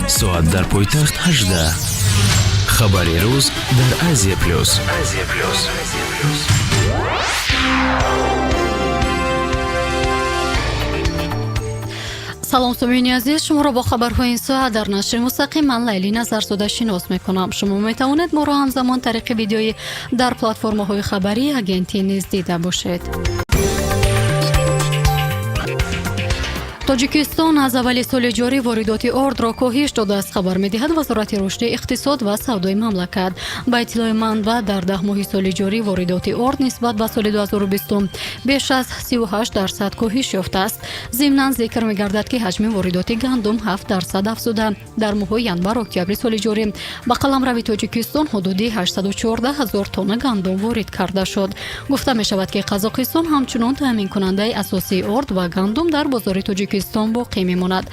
соат дар пойтахт 18. хабари рӯз дар Азия плюс. салом сомиёни азиз, шуморо бо хабарҳои ин соат дар нашри мустақим ман Лайли Назарзода шинос мекунам. шумо метавонед моро ҳамзамон тариқи видеоӣ дар платформаҳои хабарии агентӣ низ дида бошед. тоҷикистон аз аввали соли ҷорӣ воридоти ордро коҳиш додааст, хабар медиҳад вазорати рушди иқтисод ва савдои мамлакат. ба иттилои манбаъ, дар 10 моҳи соли ҷорӣ воридоти орд нисбат ба соли 2020 беш аз 38% коҳиш ёфтааст. зимнан зикр мегардад, ки ҳаҷми воридоти гандум 7% афзуда. дар моҳҳои январ-октябри соли ҷорӣ ба қаламрави Тоҷикистон ҳудуди 814 000 тонна гандум ворид карда шуд. гуфта мешавад, ки Қазоқистон ҳамчунон таъминкунандаи асосии орд ва гандум дар бозори Тоҷикистон боқӣ мемонад.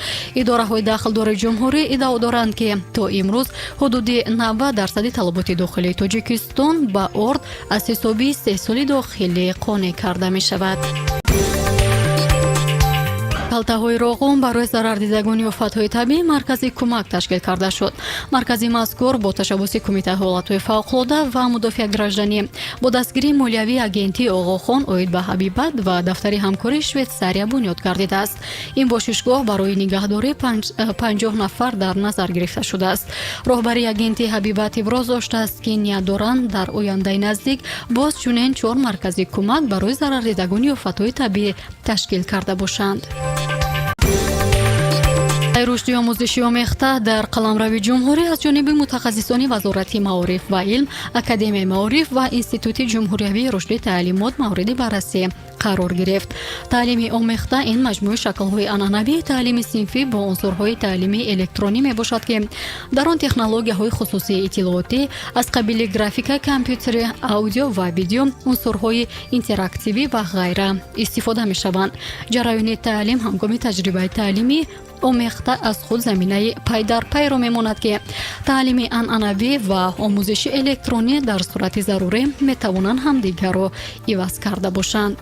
идораҳои дахлдори ҷумҳурӣ иддао доранд, ки то имрӯз ҳудуди 90% талаботи дохилии Тоҷикистон ба орд аз ҳисоби истеҳсоли дохилӣ қонеъ карда мешавад. калтаҳои роғун барои зарардидагони офатҳои табиӣ маркази кӯмак ташкил карда шуд. маркази мазкур бо ташаббуси Кумитаи ҳолатҳои фавқулода ва мудофиаи гражданӣ бо дастгирии молиявии агентии Оғохон оид ба ҳабибат ва дафтари ҳамкории Швейтсария бунёд гардидааст. ин бошишгоҳ барои нигаҳдории 50 нафар дар назар гирифта шудааст. роҳбари агентии ҳабибат иброз доштааст, ки ният доранд дар ояндаи наздик боз чунин 4 маркази кӯмак барои зарардидагони офатҳои табиӣ ташкил карда бошанд. рушди омӯзиши омехта дар қаламрави ҷумҳурӣ аз ҷониби мутахассисони вазорати маориф ва илм, академияи маориф ва институти ҷумҳуриявии рушди таълимот мавриди баррасӣ қарор гирифт. таълими омехта ин маҷмӯи шаклҳои анъанавии таълими синфӣ бо унсурҳои таълимии электронӣ мебошад, ки дар он технологияҳои хусусии иттилоотӣ аз қабили графика компютери, аудио ва видео, унсурҳои интерактивӣ ва ғайра истифода мешаванд. ҷараёни таълим ҳангоми таҷрибаи таълимӣ омехта аз худ заминаи пайдарпайро мемонад, ки таълими анъанавӣ ва омӯзиши электронӣ дар сурати зарурӣ метавонанд ҳамдигарро иваз карда бошанд.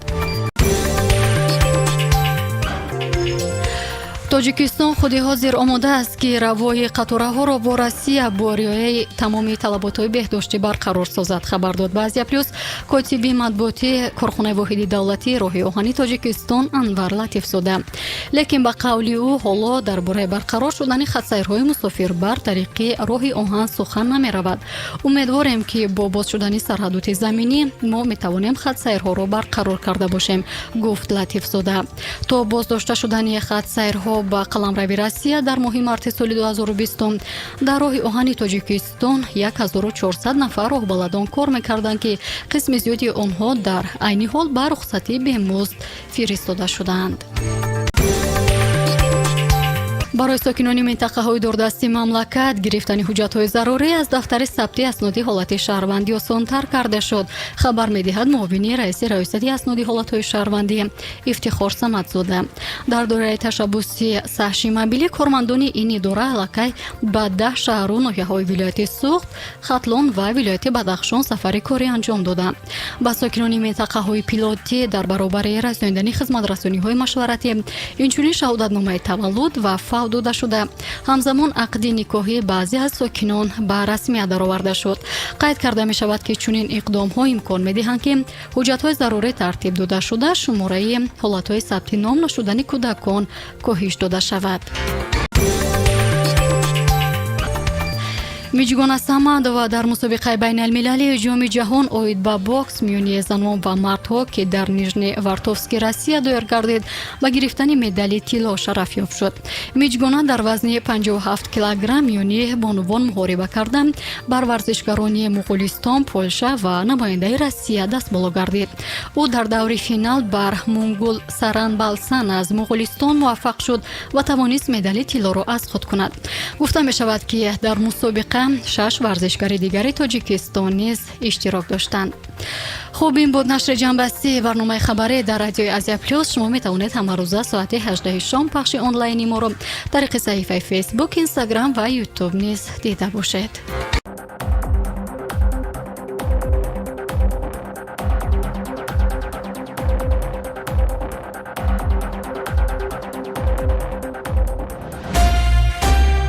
тоҷикистон худи ҳозир омода аст, ки равои қатораҳоро бо Россия бо риояи тамоми талаботҳои беҳдоштӣ барқарор созад. хабар дод ба Азия плюс котиби матбуоти корхонаи воҳиди давлатии роҳи оҳани Тоҷикистон Анвар Латифзода. лекин ба қавли ӯ ҳоло дар бораи барқарор шудани хатсайрҳои мусофирбар тариқи роҳи оҳан сухан намеравад. умедворем, ки бо боз шудани сарҳадоти заминӣ мо метавонем хатсайрҳоро барқарор карда бошем, гуфт Латифзода. то боздошта шудани хатсайрҳо ба қаламрави Россия дар моҳи марти соли 2020 дар роҳи оҳани Тоҷикистон 1400 нафар роҳбаладон кор мекарданд, ки қисми зиёди онҳо дар айни ҳол ба рухсатӣ бемузд фиристода шуданд. барои сокинони минтақаҳои дурдасти мамлакат гирифтани ҳуҷҷатҳои зарурӣ аз дафтари сабти асноди ҳолати шаҳрвандӣ осонтар карда шуд. хабар медиҳад муовини раиси раёсати асноди ҳолатҳои шаҳрвандӣ Ифтихор Самадзода. дар дораи ташаббуси саҳши мобилӣ кормандони ин идора аллакай ба 10 шаҳру ноҳияҳои вилояти Суғд, Хатлон ва вилояти Бадахшон сафари корӣ анҷом доданд. ба сокинони минтақаҳои пилотӣ дар баробари расониндани хизматрасониҳои машваратӣ, инчунин шаҳодатномаи таваллуд ва дода шуда. ҳамзамон ақди никоҳи баъзе аз сокинон ба расмият дароварда шуд. қайд карда мешавад, ки чунин иқдомҳо имкон медиҳанд, ки ҳуҷҷатҳои зарурӣ тартиб дода шуда шумораи ҳолатҳои сабти ном нашудани кӯдакон коҳиш дода шавад. Миҷгона Самадова дар мусобиқаи байналмилалии ҷоми ҷаҳон оид ба бокс миёни занон ва мардҳо, ки дар Нижневартовски Россия доир гардид, ба гирифтани медали тилло шараф ёфт шуд. Миҷгона дар вазни 57 килограмм миёни бонувон муҳориба карда бар варзишгарони Муғулистон, Полша ва намояндаи Россия дастболо гардид. ӯ дар даври финал бар Мунгул Саранбалсан аз Муғулистон муваффақ шуд ва тавонист медали тиллоро аз худ кунад. гуфта мешавад, ки дар мусобиқа 6 варзишгари дигари Тоҷикистон низ иштирок доштанд. хуб, ин буд нашри ҷанбастии барномаи хабарӣ дар радиои Азия плюс. шумо метавонед ҳамарӯза соати 18 шом пахши онлайни моро тариқи саҳифаи Facebook, Instagram ва YouTube низ дида бошед.